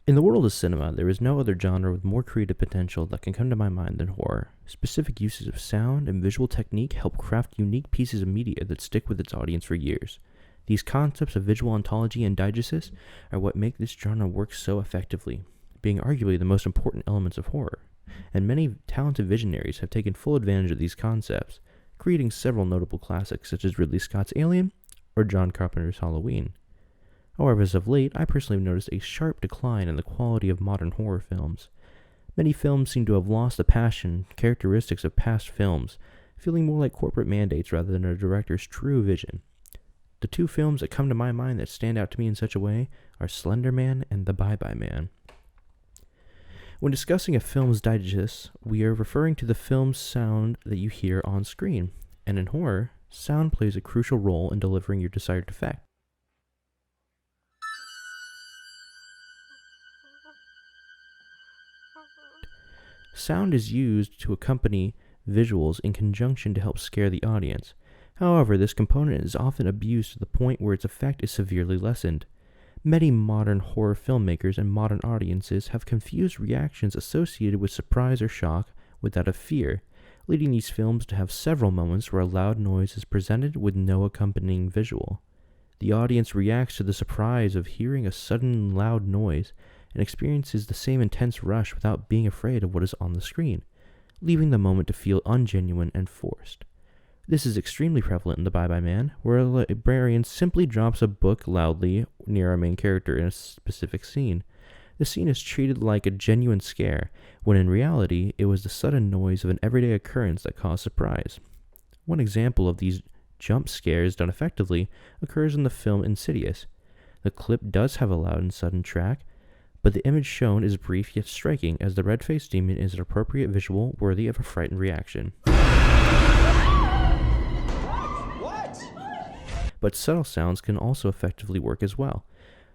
In the world of cinema, there is no other genre with more creative potential that can come to my mind than horror. Specific uses of sound and visual technique help craft unique pieces of media that stick with its audience for years. These concepts of visual ontology and diegesis are what make this genre work so effectively, being arguably the most important elements of horror. And many talented visionaries have taken full advantage of these concepts, creating several notable classics such as Ridley Scott's Alien or John Carpenter's Halloween. However, as of late, I personally have noticed a sharp decline in the quality of modern horror films. Many films seem to have lost the passion characteristics of past films, feeling more like corporate mandates rather than a director's true vision. The two films that come to my mind that stand out to me in such a way are Slender Man and The Bye-Bye Man. When discussing a film's diegesis, we are referring to the film's sound that you hear on screen, and in horror, sound plays a crucial role in delivering your desired effect. Sound is used to accompany visuals in conjunction to help scare the audience. However, this component is often abused to the point where its effect is severely lessened. Many modern horror filmmakers and modern audiences have confused reactions associated with surprise or shock with that of fear, leading these films to have several moments where a loud noise is presented with no accompanying visual. The audience reacts to the surprise of hearing a sudden loud noise and experiences the same intense rush without being afraid of what is on the screen, leaving the moment to feel ungenuine and forced. This is extremely prevalent in The Bye-Bye Man, where a librarian simply drops a book loudly near our main character in a specific scene. The scene is treated like a genuine scare, when in reality it was the sudden noise of an everyday occurrence that caused surprise. One example of these jump scares done effectively occurs in the film Insidious. The clip does have a loud and sudden track, but the image shown is brief yet striking, as the red-faced demon is an appropriate visual worthy of a frightened reaction. What? But subtle sounds can also effectively work as well.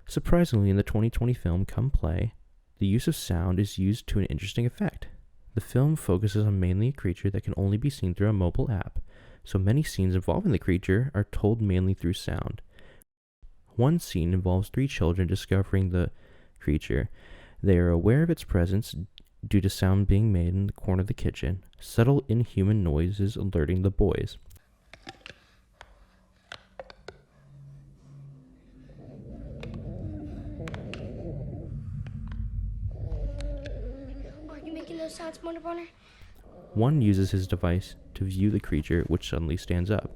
Surprisingly, in the 2020 film Come Play, the use of sound is used to an interesting effect. The film focuses on mainly a creature that can only be seen through a mobile app, so many scenes involving the creature are told mainly through sound. One scene involves 3 children discovering the creature. They are aware of its presence due to sound being made in the corner of the kitchen, subtle inhuman noises alerting the boys. Are you making those sounds, Bonner? One uses his device to view the creature, which suddenly stands up.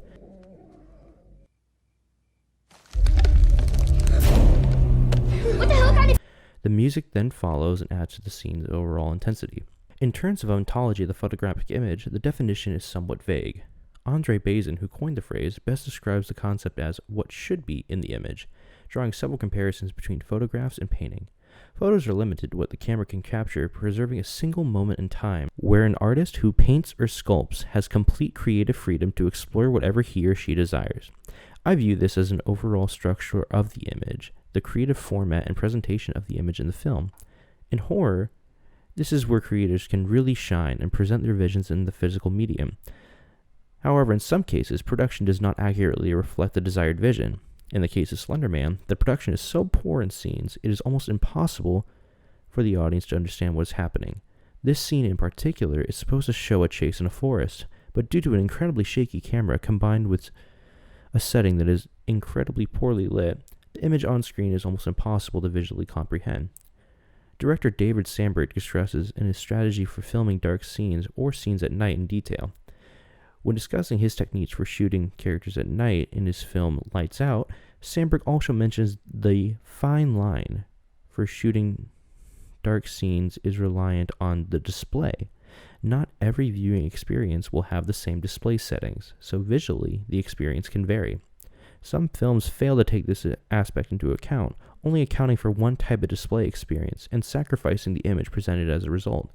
What the hell kind of... The music then follows and adds to the scene's overall intensity. In terms of ontology of the photographic image, the definition is somewhat vague. Andre Bazin, who coined the phrase, best describes the concept as what should be in the image, drawing several comparisons between photographs and painting. Photos are limited to what the camera can capture, preserving a single moment in time, where an artist who paints or sculpts has complete creative freedom to explore whatever he or she desires. I view this as an overall structure of the image, the creative format and presentation of the image in the film. In horror, this is where creators can really shine and present their visions in the physical medium. However, in some cases, production does not accurately reflect the desired vision. In the case of Slender Man, the production is so poor in scenes, it is almost impossible for the audience to understand what is happening. This scene in particular is supposed to show a chase in a forest, but due to an incredibly shaky camera combined with a setting that is incredibly poorly lit, the image on screen is almost impossible to visually comprehend. Director David Sandberg stresses in his strategy for filming dark scenes or scenes at night in detail. When discussing his techniques for shooting characters at night in his film Lights Out, Sandberg also mentions the fine line for shooting dark scenes is reliant on the display. Not every viewing experience will have the same display settings, so visually the experience can vary. Some films fail to take this aspect into account, only accounting for one type of display experience and sacrificing the image presented as a result.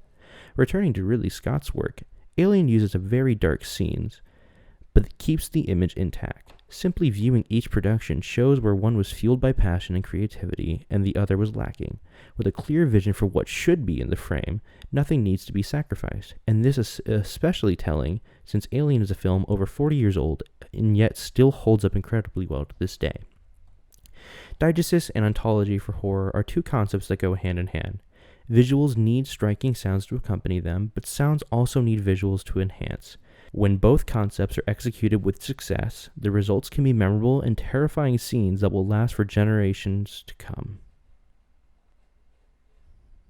Returning to Ridley Scott's work, Alien uses a very dark scenes, but keeps the image intact. Simply viewing each production shows where one was fueled by passion and creativity and the other was lacking. With a clear vision for what should be in the frame, nothing needs to be sacrificed, and this is especially telling since Alien is a film over 40 years old and yet still holds up incredibly well to this day. Diegesis and ontology for horror are two concepts that go hand in hand. Visuals need striking sounds to accompany them, but sounds also need visuals to enhance. When both concepts are executed with success, the results can be memorable and terrifying scenes that will last for generations to come.